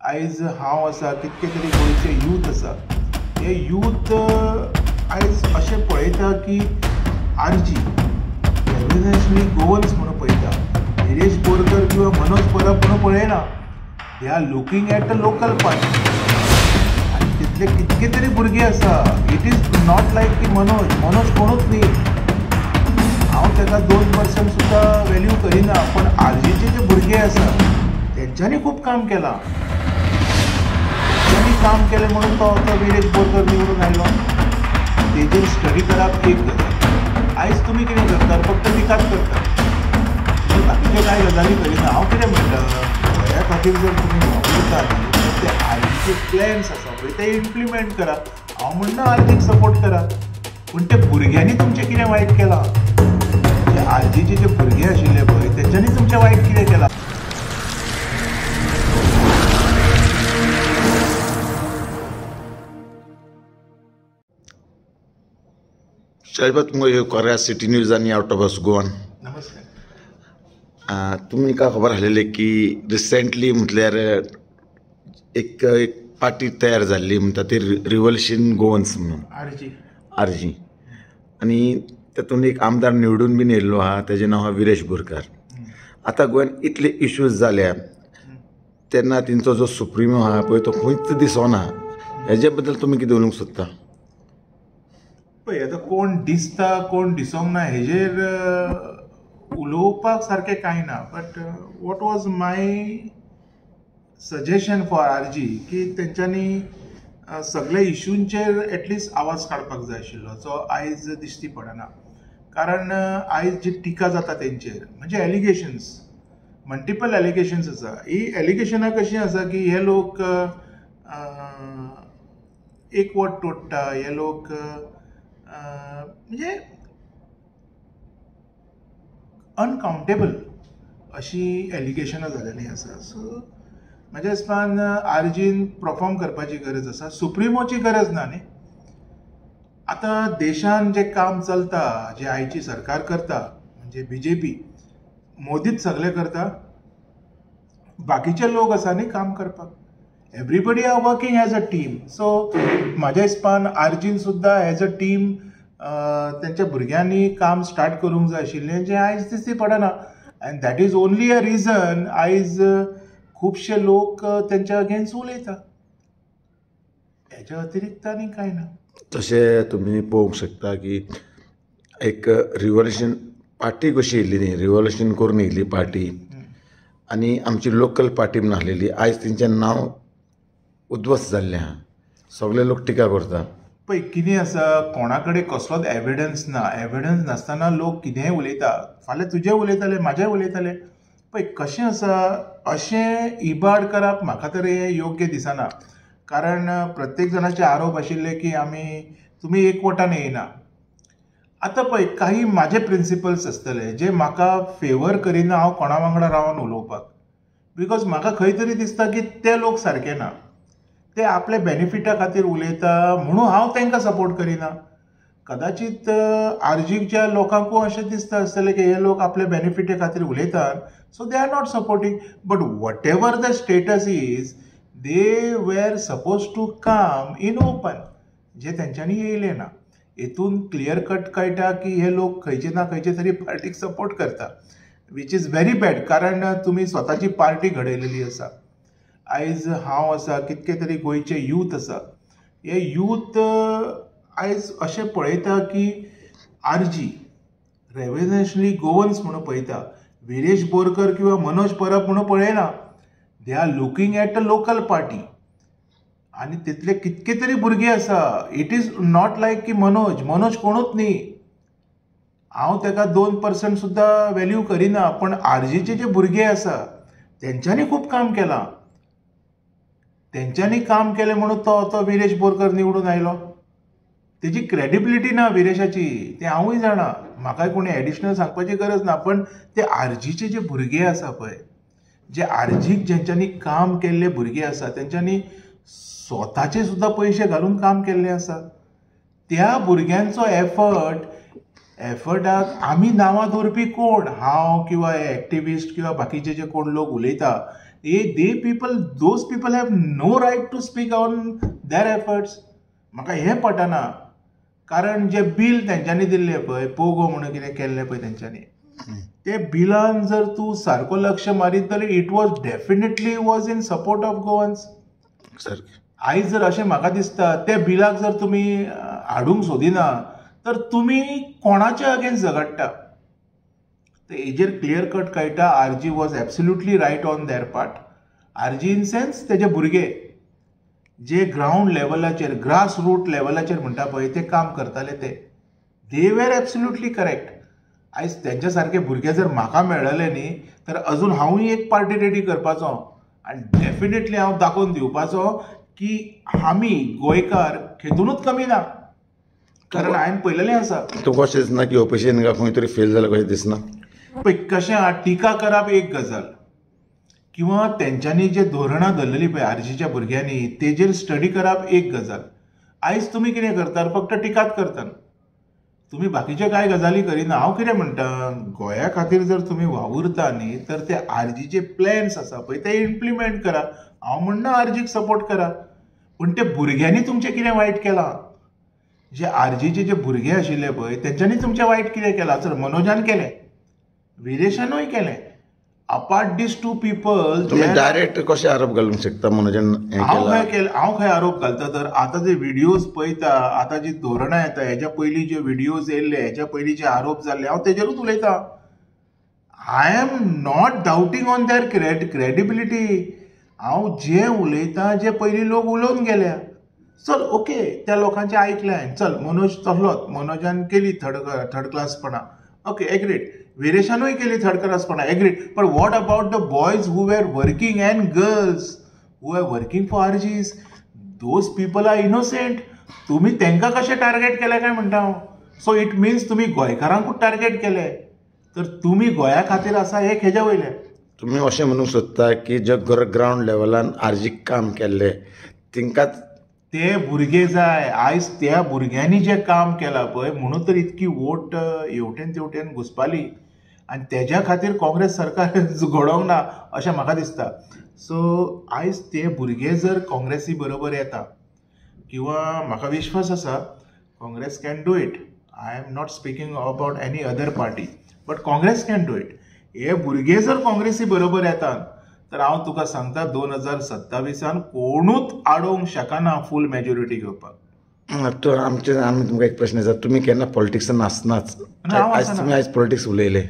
आयज हांव आसा कितके तरी गोंयचे यूथ आसा हे यूथ आयज अशें पळयता की आरजी रेव्होल्युशनरी गोवन्स म्हणून पळयता. गिरीश बोरकर किंवा मनोज परब म्हणून पळयना. They are looking at the local party. आनी तितले कितके तरी भुरगे आसा. इट इज नॉट लायक की मनोज कोणूच न्ही. हांव ताका 2% सुद्दां वॅल्यू करिना, पण आरजीचे जे भुरगे आसा तेंच्यांनी खूब काम केलां. तेंच्यांनी काम केलें म्हणून तो गिरीश बोरकर निवडून आयलो. तेजेर स्टडी करप एक गजाल. आयज तुमी कितें करतात, फक्त विकास करतात, बाकीचे कांय गजाली करिना. हांव कितें म्हणटा, गोंया खातीर जर तुमी वावुरतात ते आरजीचे प्लॅन्स आसा पळय ते इम्प्लिमेंट करा. हांव म्हणना आरजीक सपोर्ट करा, पूण ते भुरग्यांनी तुमचें कितें वायट केलां? जे आरजीचे जे भुरगे आशिल्ले पळय तेंच्यांनी तुमचें वायट कितें केलां? शाहबाज तुमकां कोऱ्या सिटी न्यूज आनी आउट ऑफ बस गोवन. नमस्कार. तुमकां खबर आसलेली की रिसेंटली म्हटल्यार एक पार्टी तयार जाल्ली म्हणटा ती रिव्होल्युशन गोवन्स म्हणून आरजी. आनी तातूंत एक आमदार निवडून बीन येयल्लो आहा, ताचें नांव आहा विरेश बोरकार. आतां गोंयांत इतले इश्यूज जाल्या तेन्ना तेंचो जो सुप्रिमो आहा पळय तो खंयच दिसोना. हेजे बद्दल तुमी कितें उलोवंक सोदता? पळय आतां कोण दिसता कोण दिसोंक ना हेजेर उलोवपाक सारकें कांय ना. But what was my suggestion for RG की तेंच्यांनी सगळे इश्यूंचेर एटलिस्ट आवाज काडपाक जाय आशिल्लो, जो आयज दिश्टी पडना. कारण आयज जी टिका जाता तेंचेर म्हणजे एलिगेशन्स, मल्टिपल एलिगेशन्स आसा. ही एलिगेशनां कशीं आसा की हे लोक एकवट तोडटा, हे लोक म्हणजे अनकाउंटेबल अशी एलिगेशनां जालेली आसा. सो म्हाज्या हिसपान आरजीन परफॉर्म करपाची गरज आसा, सुप्रिमोची गरज ना न्ही. आतां देशान जें काम चलता, जे आयची सरकार करता म्हणजे बीजेपी, मोदीच सगळें करता. बाकीचे लोक आसा न्ही काम करपाक. Everybody are working as a team. So म्हाज्या हिसपान आरजीन सुद्दां एज अ टीम तेंच्या भुरग्यांनी काम स्टार्ट करूंक जाय आशिल्लें, जें आयज दिश्टी पडना. End that is only a reason आयज खुबशे लोक तेंच्या अगेन्स्ट उलयता. हेच्या अतिरिक्त आनी कांय ना. तशें तुमी पळोवंक शकता की एक रिव्होल्युशन पार्टी कशी येयल्ली न्ही, रिव्होल्युशन करून येयल्ली पार्टी आनी आमची लोकल पार्टी म्हूण आसलेली, आयज तेंचें नांव उध्वस्त जाल्लें आहा. सगळे लोक टिका करता. पळय कितें आसा, कोणा कडेन कसलोच एविडन्स ना. एविडन्स नासतना लोक कितेंय उलयता. फाल्यां तुजें उलयतले, म्हजेंय उलयतले. पळय कशें आसा, अशें इबाड करप म्हाका तरी हें योग्य दिसना. कारण प्रत्येक जाणाचे आरोप आशिल्ले की तुमी एकवटान येयना. आतां पळय काही म्हाजे प्रिंसिपल्स आसतले जे म्हाका फेवर करिना हांव कोणा वांगडा रावन उलोवपाक. बिकॉज म्हाका खंय तरी दिसता की ते लोक सारके ना. ते आपल्या बेनिफिटा खातीर उलयता म्हणून हांव तांकां सपोर्ट करिना. कदाचित आरजीच्या लोकांकूय अशें दिसता आसतलें की हे लोक आपल्या बेनिफिटा खातीर उलयतात, so they are not supporting. But whatever the status is, they were suppose to come in open, जे तेंच्यांनी येयलें ना. हेतून क्लियर कट कळटा की हे लोक खंयचे ना खंयचे तरी पार्टीक सपोर्ट करता, वीच इज व्हेरी बॅड. कारण तुमी स्वताची पार्टी घडयलेली आसा. आयज हांव आसा कितके तरी गोंयचे यूथ आसा हे यूथ आयज अशें पळयता की आरजी रेव्होल्युशनरी गोवन्स म्हणून पळयता. विरेश बोरकर किंवा मनोज परब म्हणून पळयना. They are looking at the local party. आनी तितले कितके तरी भुरगे आसा. इट इज नॉट लायक की मनोज कोणूच न्ही. हांव ताका 2% सुद्दां वॅल्यू करिना, पण आरजीचे जे भुरगे आसा तेंच्यांनी खूब काम केलां. तेंच्यांनी काम केलें म्हणून तो विरेश बोरकर निवडून आयलो. तेजी क्रेडिबिलिटी ना विरेशाची, तें हांवूय जाणा. म्हाका कोणी एडिशनल सांगपाची गरज ना. पण ते आरजीचे जे भुरगे आसा पळय, जे आरजीक जेंच्यांनी काम केल्ले भुरगे आसा, तेंच्यांनी स्वताचे सुद्दां पयशे घालून काम केल्लें आसा. त्या भुरग्यांचो एफर्टाक आमी नांवां दवरपी कोण? हांव किंवा एक्टिविस्ट किंवा बाकीचे जे कोण लोक उलयता, those people have no right to speak on their efforts. म्हाका हें पटना. कारण जे बील तेंच्यांनी दिल्लें पळय, पोगो म्हणून कितें केल्लें पळय तेंच्यांनी, ते बिलान जर तूं सारको लक्ष मारीत जाल्यार it was definitely was in support of Goans. आयज जर अशें म्हाका दिसता ते बिलाक जर तुमी हाडूंक सोदिना तर तुमी कोणाच्या अगेन्स्ट झगडटा. हेजेर क्लियर कट कळटा RG was absolutely right on their part. RG in sense तेजे भुरगे जे ग्राउंड लेवलाचेर, ग्रास रूट लेवलाचेर म्हणटा पळय ते काम करताले ते, दे वेर एब्सोल्युटली करेक्ट. आयज तेंच्या सारके भुरगे जर म्हाका मेळ्ळले न्ही तर अजून हांवूय एक पार्टी रेडी करपाचो आनी डेफिनेटली हांव दाखोवन दिवपाचो की आमी गोंयकार खेतूनच कमी ना. कारण हांवें पळयलेलें आसा. तुका अशें दिसना की ऑपोजिशन खंय तरी फेल जालें कशें दिसना? पळय कशें आहा, टिका करप एक गजाल, किंवा तेंच्यांनी जे धोरणां धरलेलीं पळय आरजीच्या भुरग्यांनी तेजेर स्टडी करप एक गजाल. आयज तुमी कितें करतात, फक्त टिकाच करतात, तुमी बाकीचे कांय गजाली करिना. हांव कितें म्हणटा, गोंया खातीर जर तुमी वावुरता न्ही तर ते आरजीचे प्लॅन्स आसा पळय ते इम्प्लिमेंट करा. हांव म्हणना आरजीक सपोर्ट करा, पूण ते भुरग्यांनी तुमचें कितें वायट केलां? जे आरजीचे जे भुरगे आशिल्ले पळय तेंच्यांनी तुमचें वायट कितें केलां? चल, मनोजान केलें, विरेशानूय केलें. अपार्ट दीस टू पीपल तुम्ही डायरेक्ट कशे आरोप घालूंक शकता? मनोजान हांव खंय आरोप घालता तर आतां जे व्हिडिओज पळयता, आतां जी धोरणां येता, हेच्या पयलीं जे व्हिडिओज येयल्ले, हेच्या पयलीं जे आरोप जाल्ले, हांव तेजेरूच उलयतां. I am not doubting on their credibility. हांव जे उलयतां जे पयलीं लोक उलोवन गेल्या, चल ओके, त्या लोकांचें आयकलें हांवें, चल मनोज तसलोच, मनोजान केली थर्ड क्लासपणां, ओके एग्रीड. विरेशानूय केली थर्ड क्लासपणां, agreed. But what about the boys who were working and girls who are working for RGs? Those people are innocent. तुमी तेंकां कशें टार्गेट केलें काय म्हणटा हांव. सो इट मिन्स तुमी गोंयकारांकूच टार्गेट केलें, तर तुमी गोंया खातीर आसा एक हेज्या वयले. तुम्ही अशें म्हणूंक सोदता की जे ग्राउंड लेवलान आरजीक काम केल्लें तेंकांच ते भुरगे जाय. आयज त्या भुरग्यांनी जें काम केलां पळय म्हणून तर इतकी वोट हेवटेन तेवटेन घुसपाली, आनी तेज्या खातीर काँग्रेस सरकार घडोवंक ना अशें म्हाका दिसता. सो आयज ते भुरगे जर काँग्रेसी बरोबर येता, किंवा म्हाका विश्वास आसा Congress can do it. I am not speaking about any other party, but Congress can do it. हे भुरगे जर काँग्रेसी बरोबर येतात तर हांव तुका सांगता 2027 कोणूच आडोवंक शकना फूल मेजॉरिटी घेवपाक. आमी तुमकां एक प्रश्न विचारता, तुमी केन्ना पॉलिटिक्सान आसनाच, आयज तुमी पॉलिटिक्स उलयले.